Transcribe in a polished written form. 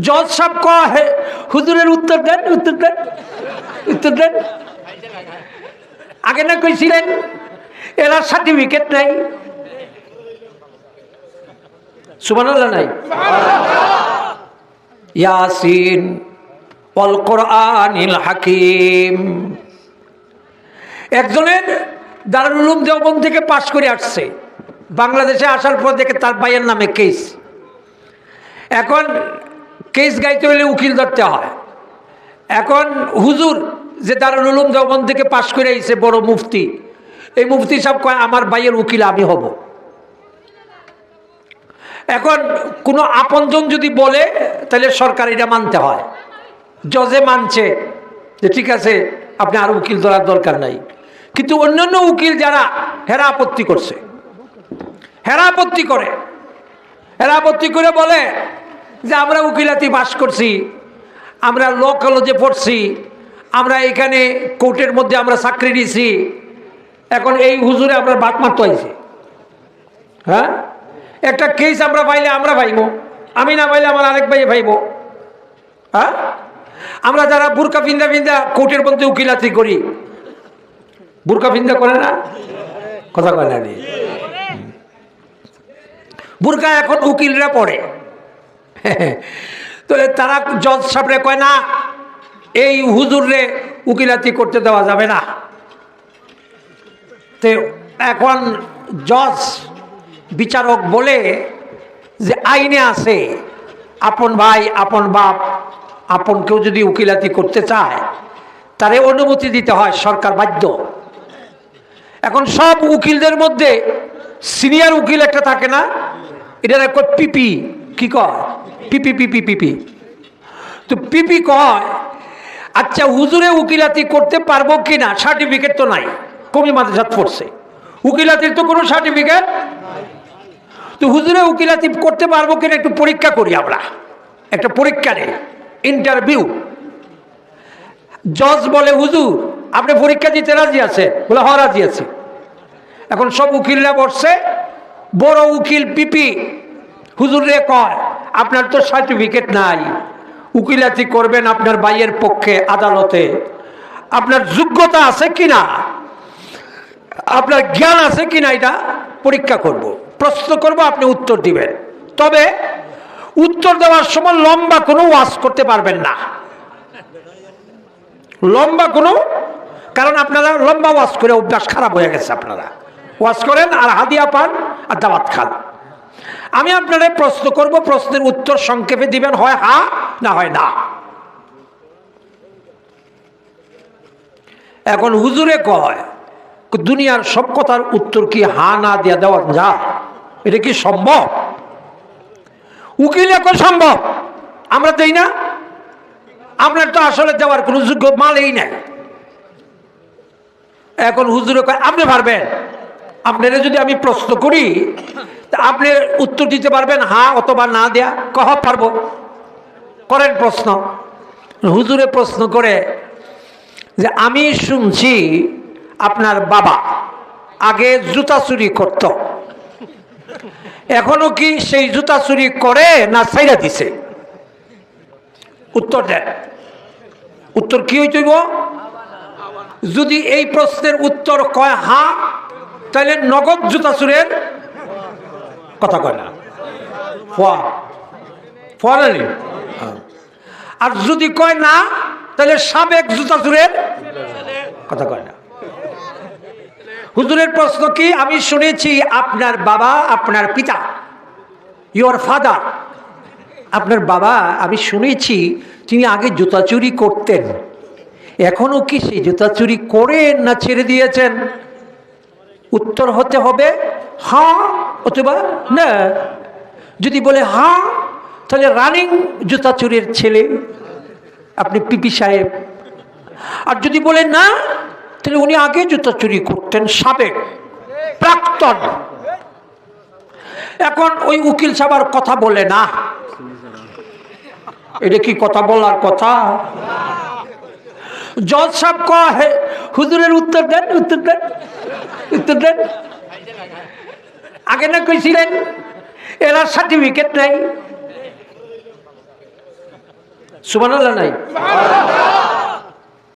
জজ সাহেব কয় হুজুরের উত্তর দেন, উত্তর দেন, উত্তর দেন। আগে না কইছিলেন এরা সার্টিফিকেট নাই। সুবহানাল্লাহ নাই। ইয়াসিন ওয়াল কোরআনিল হাকিম। একজনের দারুল উলুম দেওবন্দ থেকে পাশ করে আসছে, বাংলাদেশে আসার পর দেখে তার ভাইয়ের নামে কেস। এখন কেস গাইতে হলে উকিল ধরতে হয়। এখন হুজুর যে দারুল উলুম দেওবন্দ থেকে পাশ করে আইছে বড় মুফতি, এই মুফতি সাহেব কয় আমার ভাইয়ের উকিল আমি হব। এখন কোনো আপনজন যদি বলে তাহলে সরকার এটা মানতে হয়। জজে মানছে যে ঠিক আছে আপনি আর উকিল ধরার দরকার নাই, কিন্তু অন্যান্য উকিল যারা হেরা আপত্তি করছে, হেরা আপত্তি করে, হেরা আপত্তি করে বলে যে আমরা উকিলাতি পাস করছি, আমরা ল কলেজে পড়ছি, আমরা এখানে কোর্টের মধ্যে আমরা চাকরি দিছি, এখন এই হুজুরে আমরা বাদ মারতে হয়েছে। হ্যাঁ, একটা কেস আমরা পাইলে আমরা পাইব, আমি না পাইলে আমার আরেক ভাই পাইব। হ্যাঁ, আমরা যারা বুরকা ফিন্দা ফিন্দা কোর্টের মধ্যে উকিলাতি করি, বুরকা ফিন্দা করে না, কথা কয় না, বুরকা এখন উকিলরা পড়ে। তো তারা জজ সাহেবরে কয় না এই হুজুরে উকিলাতি করতে দেওয়া যাবে না। তো এখন জজ বিচারক বলে যে আইনে আছে আপন ভাই, আপন বাপ, আপন কেউ যদি উকিলাতি করতে চায় তারে অনুমতি দিতে হয়, সরকার বাধ্য। এখন সব উকিলদের মধ্যে সিনিয়র উকিল একটা থাকে না, এটা কয় পিপি, কি কয় পিপি, পিপি পিপি। তো পিপি কয় আচ্ছা হুজুরে উকিলাতি করতে পারবো কিনা, সার্টিফিকেট তো নাই, কমি মাদ্রাসাত পড়ছে, উকিলাতির তো কোনো সার্টিফিকেট। তো হুজুরে উকিলাতি করতে পারবো কিনা একটু পরীক্ষা করি আমরা, একটা পরীক্ষা নেই, ইন্টারভিউ। জজ বলে হুজুর আপনি পরীক্ষা দিতে রাজি আছে? বলে হ্যাঁ রাজি আছে। এখন সব উকিলরা বসছে, বড় উকিল পিপি হুজুরে কয় আপনার তো সার্টিফিকেট নাই, উকিলাতি করবেন আপনার ভাইয়ের পক্ষে আদালতে, আপনার যোগ্যতা আছে কিনা, আপনার জ্ঞান আছে কিনা এটা পরীক্ষা করব, প্রশ্ন করব, আপনি উত্তর দিবেন। তবে উত্তর দেওয়ার সময় লম্বা কোনো ওয়াজ করতে পারবেন না, লম্বা কোনো, কারণ আপনারা লম্বা ওয়াজ করে অভ্যাস খারাপ হয়ে গেছে, আপনারা ওয়াজ করেন আর হাদিয়া পান আর দাওয়াত খান। আমি আপনাদের প্রশ্ন করব, প্রশ্নের উত্তর সংক্ষেপে দিবেন, হয় হ্যাঁ না হয় না। এখন হুজুরে কয় দুনিয়ার সব কথার উত্তর কি হ্যাঁ না দিয়া দেওয়া যায়? এটা কি সম্ভব? উকিল এখন সম্ভব, আমরা দেই না, আপনার তো আসলে দেওয়ার কোনো যোগ্য মালেই নাই। এখন হুজুরে কয় আপনি পারবেন, আপনারা যদি আমি প্রশ্ন করি আপনি উত্তর দিতে পারবেন হ্যাঁ অথবা না দেয়া? কহ পারবো, করেন প্রশ্ন। হুজুরে প্রশ্ন করে যে আমি শুনছি আপনার বাবা আগে জুতা চুরি করত, এখনো কি সেই জুতা চুরি করে না ছাইরা দিছে? উত্তর দেন, উত্তর কি হইতেইব? যদি এই প্রশ্নের উত্তর কয় হ্যাঁ, তাহলে নগদ জুতা চুরের কথা কয় না, আর যদি কয় না তাহলে সাবেক জুতা চুরের কথা কয় না। হুজুরের প্রশ্ন কি? আমি শুনেছি আপনার বাবা, আপনার পিতা, ইয়োর ফাদার, আপনার বাবা আমি শুনেছি তিনি আগে জুতা চুরি করতেন, এখনো কি সেই জুতা চুরি করেন না ছেড়ে দিয়েছেন? উত্তর হতে হবে হ্যাঁ অথবা না। যদি বলে হ্যাঁ তাহলে রানিং জুতা চুরির ছেলে আপনি পিপি সাহেব, আর যদি বলে না তাহলে উনি আগে জুতা চুরি করতেন, সাবেক প্রাক্তন। এখন ওই উকিল সাহেব কথা বলে না, এটা কি কথা বলার কথা? জজ সাহেব কয় হুজুরের উত্তর দেন, উত্তর দেন, উত্তর দেন। আগে না কইছিলেন এরা সার্টিফিকেট নাই, সুবহানাল্লাহ নাই?